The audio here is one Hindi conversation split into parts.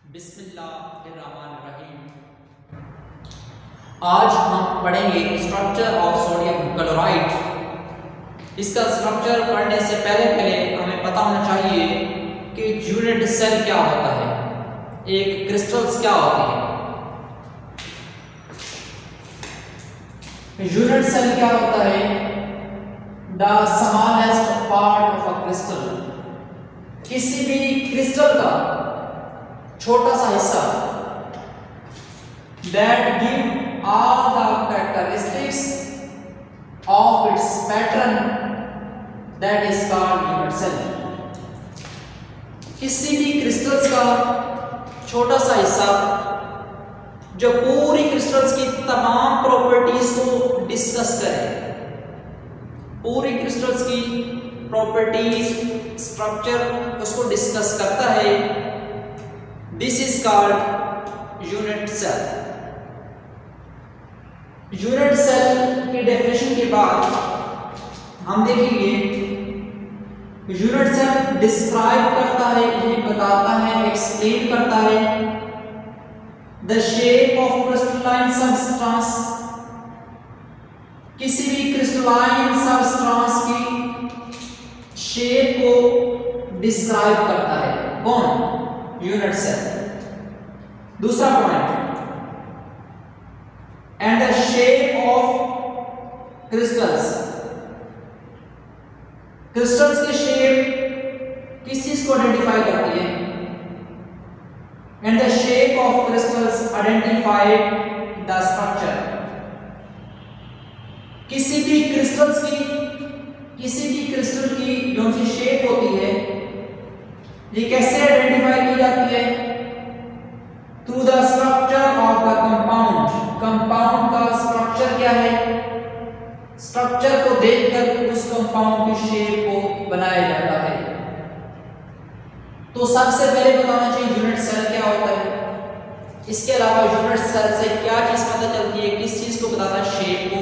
बिस्मिल्लाहिर्रहमानिर्रहीम। आज हम पढ़ेंगे स्ट्रक्चर ऑफ सोडियम क्लोराइड। इसका स्ट्रक्चर पढ़ने से पहले हमें पता होना चाहिए कि यूनिट सेल क्या होता है, एक क्रिस्टल्स क्या होती है। यूनिट सेल क्या होता है? The smallest part of a crystal. किसी भी क्रिस्टल का छोटा सा हिस्सा that give all the characteristics of its pattern, that is called unit cell. किसी भी क्रिस्टल्स का छोटा सा हिस्सा जो पूरी क्रिस्टल्स की तमाम प्रॉपर्टीज को डिस्कस करे, पूरी क्रिस्टल्स की प्रॉपर्टीज स्ट्रक्चर उसको डिस्कस करता है, this is called unit cell. Unit cell की डेफिनेशन के बाद हम देखेंगे यूनिट सेल डिस्क्राइब करता है, ये बताता है, एक्सप्लेन करता है the shape of crystalline substance. किसी भी क्रिस्टलाइन सबस्टेंस की शेप को डिस्क्राइब करता है कौन? Unit cell. दूसरा point, and the shape of crystals. Crystals की शेप किस चीज को आइडेंटिफाई करती है? And the shape of crystals identified the structure. किसी भी क्रिस्टल की जो सी शेप होती है, ये कैसे आइडेंटिफाई की जाती है? Through the structure of the compound. Compound का स्ट्रक्चर क्या है? स्ट्रक्चर को देखकर उस कंपाउंड की शेप को बनाया जाता है। तो सबसे पहले बताना चाहिए यूनिट सेल क्या होता है। इसके अलावा यूनिट सेल से क्या चीज पता चलती है? किस चीज को बताता है? शेप को।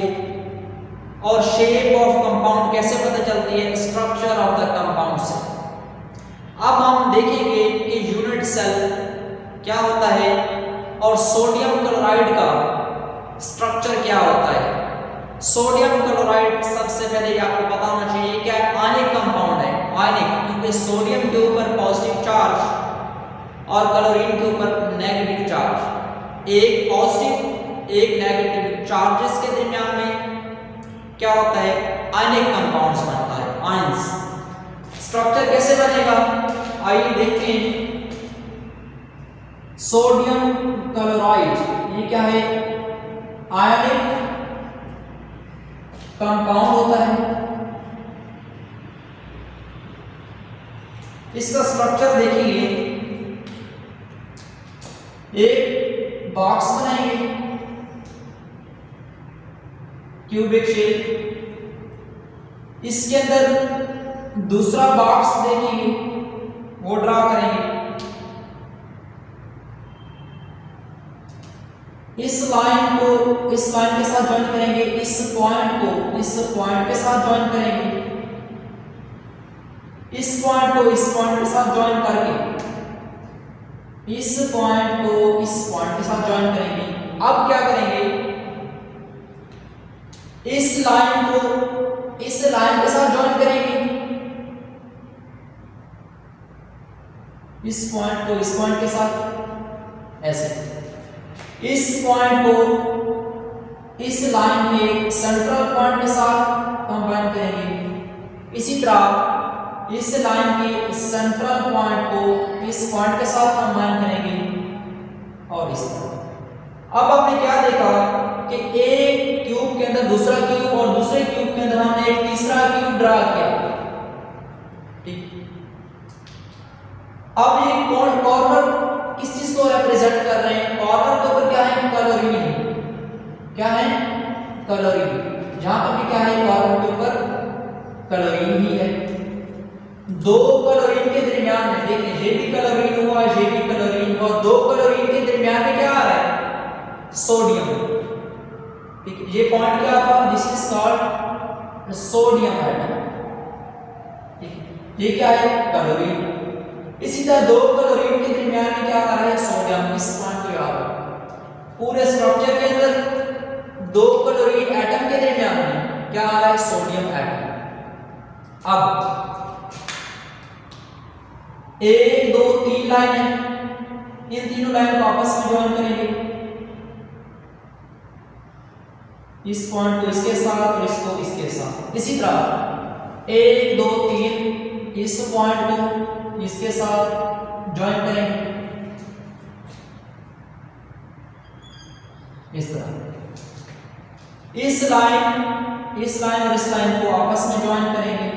और शेप ऑफ कंपाउंड कैसे पता चलती है? स्ट्रक्चर ऑफ द कंपाउंड से। अब हम देखेंगे कि यूनिट सेल क्या होता है और सोडियम क्लोराइड का स्ट्रक्चर क्या होता है। सोडियम क्लोराइड सबसे पहले आपको पता होना चाहिए क्या आयनिक कंपाउंड है। आयनिक क्योंकि सोडियम के ऊपर पॉजिटिव चार्ज और क्लोरीन के ऊपर नेगेटिव चार्ज, एक पॉजिटिव एक नेगेटिव चार्जेस के दरमियान में क्या होता है? आयनिक कंपाउंड्स बनता है, आयंस। स्ट्रक्चर कैसे बनेगा आइए देखें। सोडियम क्लोराइड ये क्या है? आयनिक कंपाउंड होता है। इसका स्ट्रक्चर देखिए, एक बॉक्स बनाएंगे क्यूबिक शेप, इसके अंदर दूसरा बॉक्स देखेंगे, वो ड्रा करेंगे। इस लाइन को इस लाइन के साथ ज्वाइन करेंगे, इस पॉइंट को इस पॉइंट के साथ ज्वाइन करेंगे, इस पॉइंट को इस पॉइंट के साथ ज्वाइन करके इस पॉइंट को इस पॉइंट के साथ ज्वाइन करेंगे। अब क्या करेंगे? इस लाइन को इस लाइन के साथ ज्वाइन करेंगे, इस पॉइंट को इस पॉइंट के साथ, ऐसे इस पॉइंट को इस लाइन के सेंट्रल पॉइंट के साथ कंबाइन करेंगे। इसी तरह इस लाइन के सेंट्रल पॉइंट को इस पॉइंट के साथ कंबाइन करेंगे और इस तरह। अब आपने क्या देखा कि एक क्यूब के अंदर दूसरा क्यूब और दूसरे क्यूब के अंदर हमने एक तीसरा क्यूब ड्रा किया। ठीक, अब ये कॉर्नर किस चीज को रिप्रेजेंट कर रहे हैं? कॉर्नर के ऊपर क्या है? क्लोरीन। क्या है? क्लोरीन। जहां पर भी क्या है? कॉर्नर के ऊपर क्लोरीन ही है। दो क्लोरीन के दरमियान में देखिए, ये भी क्लोरीन हुआ, ये भी क्लोरीन हुआ, दो क्लोरीन के दरमियान में क्या आ रहा है? सोडियम। ठीक है, ये पॉइंट क्या था? This is called sodium atom. ठीक है, ये क्या है? क्लोरीन। इसी तरह दो क्लोरीन के दरमियान में क्या आ रहा है, सोडियम। इस पॉइंट को याद रखो। पूरे स्ट्रक्चर के अंदर दो क्लोरीन एटम के दरमियान में क्या आ रहा है, सोडियम एटम। अब 1 2 3 लाइन है, इन तीनों लाइन को आपस में ज्वाइन करेंगे, इस पॉइंट को इसके साथ और इसको इसके साथ। इसी तरह 1 2 3 इस पॉइंट को इसके साथ ज्वाइन करेंगे, इस तरह। इस लाइन और इस लाइन को आपस में ज्वाइन करेंगे,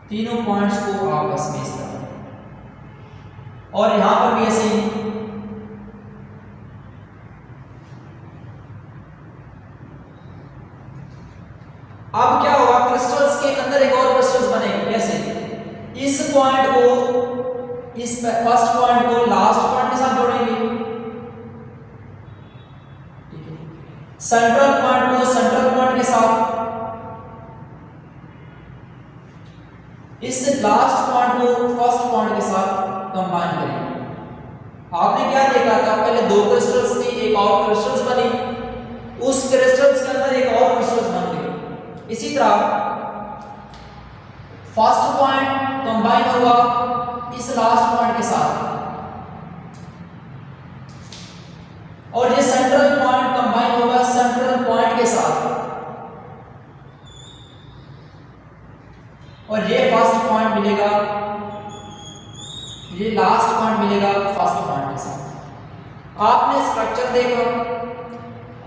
तीनों पॉइंट्स को आपस में इस तरह, और यहां पर भी ऐसे ही। अब क्या होगा, क्रिस्टल्स के अंदर एक और क्रिस्टल्स बनेंगे। कैसे, इस पॉइंट को, इस फर्स्ट पॉइंट को लास्ट पॉइंट के साथ जोड़ेंगे, सेंट्रल पॉइंट को सेंट्रल पॉइंट के साथ, इस लास्ट पॉइंट को फर्स्ट पॉइंट के साथ कंबाइन करेंगे। आपने क्या देखा था, पहले दो क्रिस्टल्स थी, एक और क्रिस्टल्स बनी, उस क्रिस्टल्स के अंदर एक और क्रिस्टल्स बन गए। इसी तरह फर्स्ट पॉइंट कंबाइन होगा इस लास्ट पॉइंट के साथ, और ये सेंट्रल पॉइंट कंबाइन होगा सेंट्रल पॉइंट के साथ, और ये फर्स्ट पॉइंट मिलेगा, ये लास्ट पॉइंट मिलेगा फर्स्ट पॉइंट के साथ। आपने स्ट्रक्चर देखा,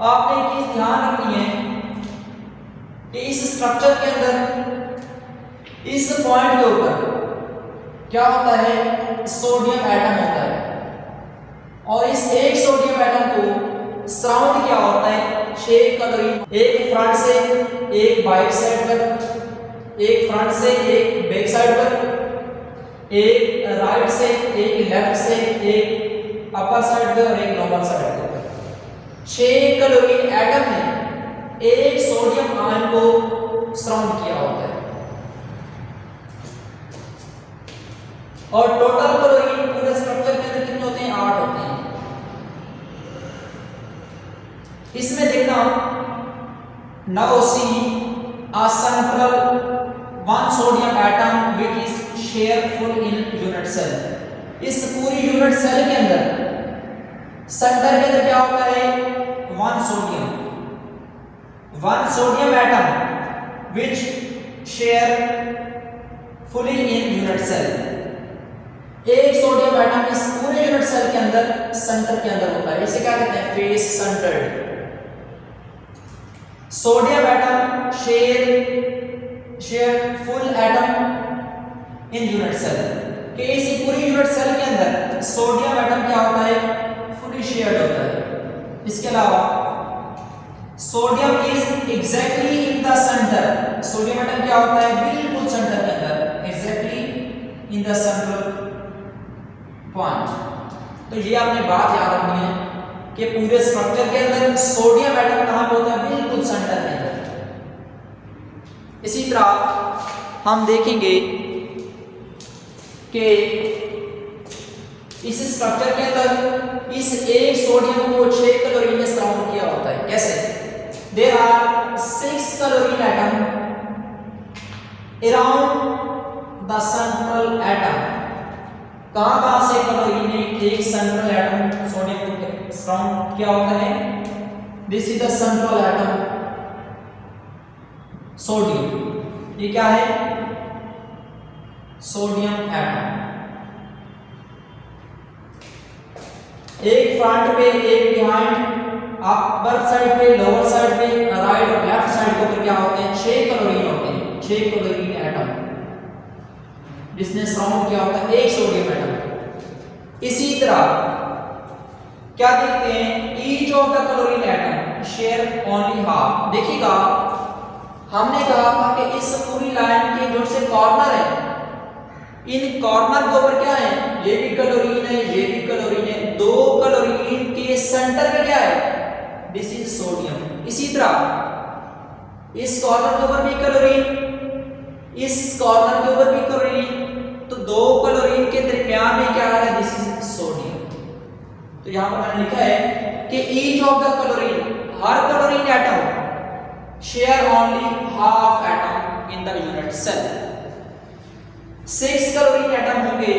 आपने एक चीज ध्यान रखनी है कि इस स्ट्रक्चर के अंदर इस पॉइंट के ऊपर क्या होता है, सोडियम एटम होता है, और इस एक सोडियम एटम को सराउंड क्या होता है, 6 क्लोरीन, एक फ्रंट से एक बैक साइड पर, एक फ्रंट से एक बैक साइड पर, एक राइट से एक लेफ्ट से, एक अपर साइड पे और एक लोअर साइड पे। 6 क्लोरीन एटम ने एक सोडियम आयन को सराउंड किया होता है, और टोटल क्लोरीन पूरे स्ट्रक्चर के अंदर कितने होते हैं, 8 होते हैं। इसमें देखना, now see a central one sodium atom which is share full in unit cell। इस पूरी यूनिट सेल के अंदर सेंटर के अंदर क्या होता है, one sodium atom which share fully in unit cell। एक सोडियम एटम इस पूरे यूनिट सेल के अंदर सेंटर के अंदर होता है, इसे क्या कहते हैं, face centred. Sodium atom share full atom in unit cell, कि इसी पूरी यूनिट सेल के अंदर सोडियम एटम क्या होता है, फुली शेयर्ड होता है। इसके अलावा sodium is exactly in the centre, sodium atom क्या होता है, बिल्कुल सेंटर के अंदर, exactly in the central point. तो ये आपने बात याद रखनी है कि पूरे स्ट्रक्चर के अंदर सोडियम एटम कहां पे होता है, बिल्कुल सेंटर में। इसी तरह हम देखेंगे कि इस स्ट्रक्चर के अंदर इस एक सोडियम को 6 क्लोरीन ने सराउंड किया होता है। कैसे, there are 6 chlorine atom around the central atom. कहां से क्लोरीन ने एक सेंट्रल एटम सोडियम को सराउंड किया होता है, this is the central atom sodium. ये क्या है, सोडियम एटम। एक फ्रंट पे एक बिहाइंड, अपर साइड पे लोअर साइड पे राइट और लेफ्ट साइड के ऊपर क्या होते हैं, 6 क्लोरीन होते हैं, 6 क्लोरीन एटम जिसने सराउंड किया होता है एक सोडियम एटम। इसी तरह क्या देखते हैं, each of the chlorine atom share only half. देखिएगा, हमने कहा था कि इस पूरी लाइन के जो से कॉर्नर है, इन कॉर्नर के ऊपर क्या है, ये भी क्लोरीन है, ये भी क्लोरीन है, 2 क्लोरीन के सेंटर में क्या है, दिस इज सोडियम। इसी तरह इस कॉर्नर के ऊपर भी क्लोरीन, इस कॉर्नर के ऊपर भी क्लोरीन, तो दो क्लोरीन के दरमियान में क्या आ रहा है, दिस इज सोडियम। तो यहां पर मैंने लिखा है कि ईच ऑफ द क्लोरीन, हर chlorine atom share only half atom in the unit cell. 6 chlorine atom होंगे,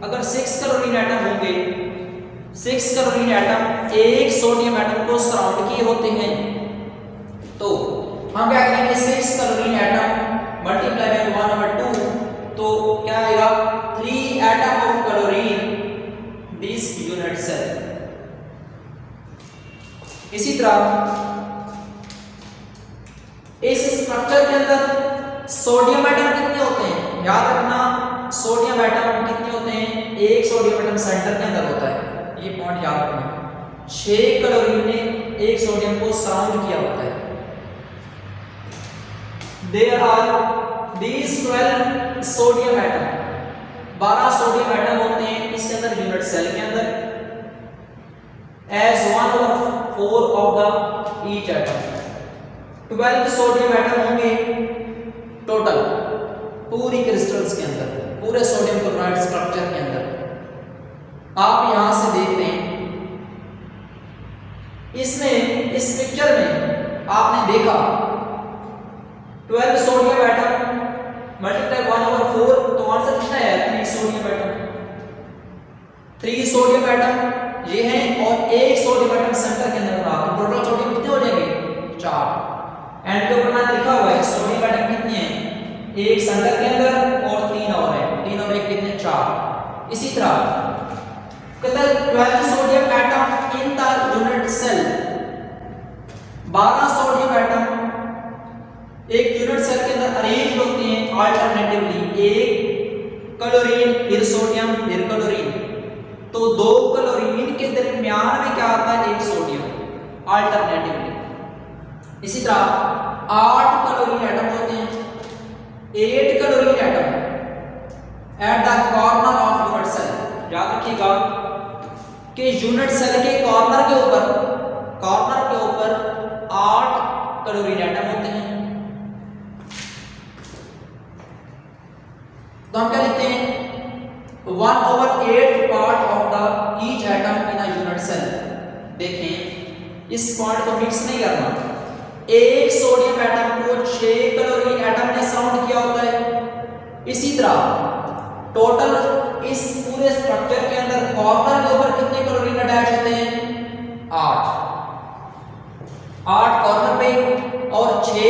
अगर 6 क्लोरीन एटम होंगे, 6 क्लोरीन एटम एक सोडियम एटम को सराउंड किए होते हैं, तो हम क्या करेंगे, 6 क्लोरीन एटम मल्टीप्लाई बाय 1/2, तो क्या आएगा 3 atom of chlorine this unit cell. इसी तरह इस स्ट्रक्चर के अंदर सोडियम एटम कितने होते हैं, याद रखना सोडियम एटम कितने होते हैं, एक सोडियम एटम सेंटर के अंदर होता है, ये पॉइंट याद रखना। 6 क्लोरीन ने एक सोडियम को सराउंड किया होता है। There are these 12 sodium atom, 12 sodium atom होते हैं इसके अंदर यूनिट सेल के अंदर, as 1/4 of the each atom। 12 sodium atom होंगे टोटल पूरी क्रिस्टल्स के अंदर, पूरे सोडियम क्लोराइड स्ट्रक्चर के अंदर। आप यहां से देख रहे हैं, इसमें इस पिक्चर में आपने देखा 12 सोडियम एटम मल्टीप्लाई 1/4, तो आंसर कितना है, 3 सोडियम एटम। 3 सोडियम एटम ये हैं और एक सोडियम एटम सेंटर के अंदर रहा, तो टोटल सोडियम कितने हो जाएंगे, 4। एंड के ऊपर मैंने लिखा हुआ है सोडियम एटम कितने हैं, एक सेंटर के अंदर और 3 और है, 3 और 1 कितने, 4। इसी तरह कहता है 12 sodium atom in the unit cell, 12 sodium atom एक यूनिट सेल के अंदर अरेंज होते हैं अल्टरनेटिवली, एक क्लोरीन फिर सोडियम फिर क्लोरीन, तो 2 क्लोरीन के दरमियान में क्या आता है, एक सोडियम अल्टरनेटिवली। इसी तरह 8 क्लोरीन एटम होते हैं, 8 chlorine atom at the corner of unit cell. याद रखिएगा कि यूनिट सेल के कॉर्नर के ऊपर 8 क्लोरीन एटम होते हैं। तो हम क्या लिखते हैं, 1/8 part of the each atom in a unit cell. देखें इस पॉइंट को मिक्स नहीं करना, एक सोडियम एटम को 6 क्लोरीन एटम ने सराउंड किया होता है। इसी तरह टोटल इस पूरे स्ट्रक्चर के अंदर कॉर्नर के ऊपर कितने क्लोरीन अटैच होते हैं, 8 कॉर्नर पे, और 6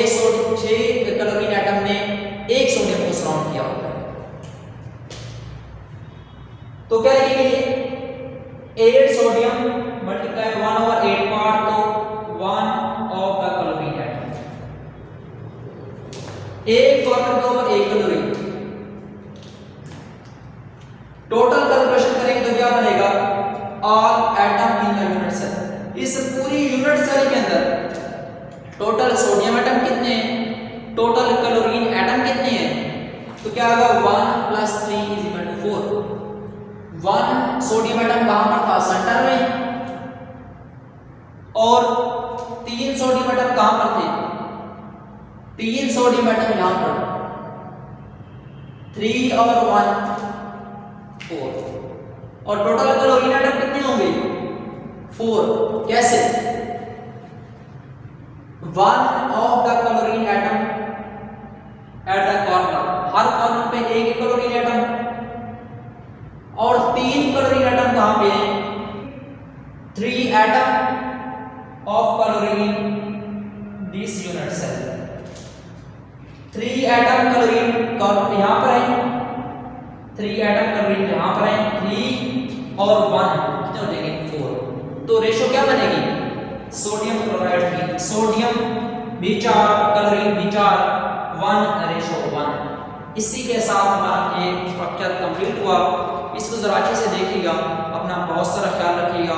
क्लोरीन एटम ने एक सोडियम को सराउंड किया होता है। तो क्या लिखेंगे, 8 सोडियम मल्टीप्लाई 1/8 पार्ट, तो 1 ऑफ द क्लोरीन एटम, एक कॉर्नर के ऊपर एक क्लोरीन। टोटल कैलकुलेशन करेंगे तो क्या बनेगा, all atom in the unit cell. इस पूरी यूनिट सेल के अंदर टोटल सोडियम एटम कितने हैं, टोटल क्लोरीन एटम कितने हैं, तो क्या होगा 1 + 3 = 4। 1 सोडियम एटम कहां पर था, सेंटर में, और 3 सोडियम एटम कहां पर थे, 3 सोडियम एटम यहां पर, 3 और 1 4, और टोटल क्लोरीन एटम कितने होंगे, 4। कैसे, 1 of the chlorine atom at the corner, her corner पे एक क्लोरीन एटम, और 3 क्लोरीन एटम कहां पे है, 3 atom of chlorine this unit cell. 3 atom chlorine यहां पर है, 3 एटम क्लोरीन यहां पर है, 3 और 1 कितने हो जाएंगे, 4। तो रेशो क्या बनेगी, सोडियम क्लोराइड की, सोडियम भी 4 क्लोरीन भी 4, 1:1। इसी के साथ हमारा ये स्ट्रक्चर कंप्लीट हुआ। इसको जरा अच्छे से देखिएगा, अपना बहुत सारा ख्याल रखिएगा।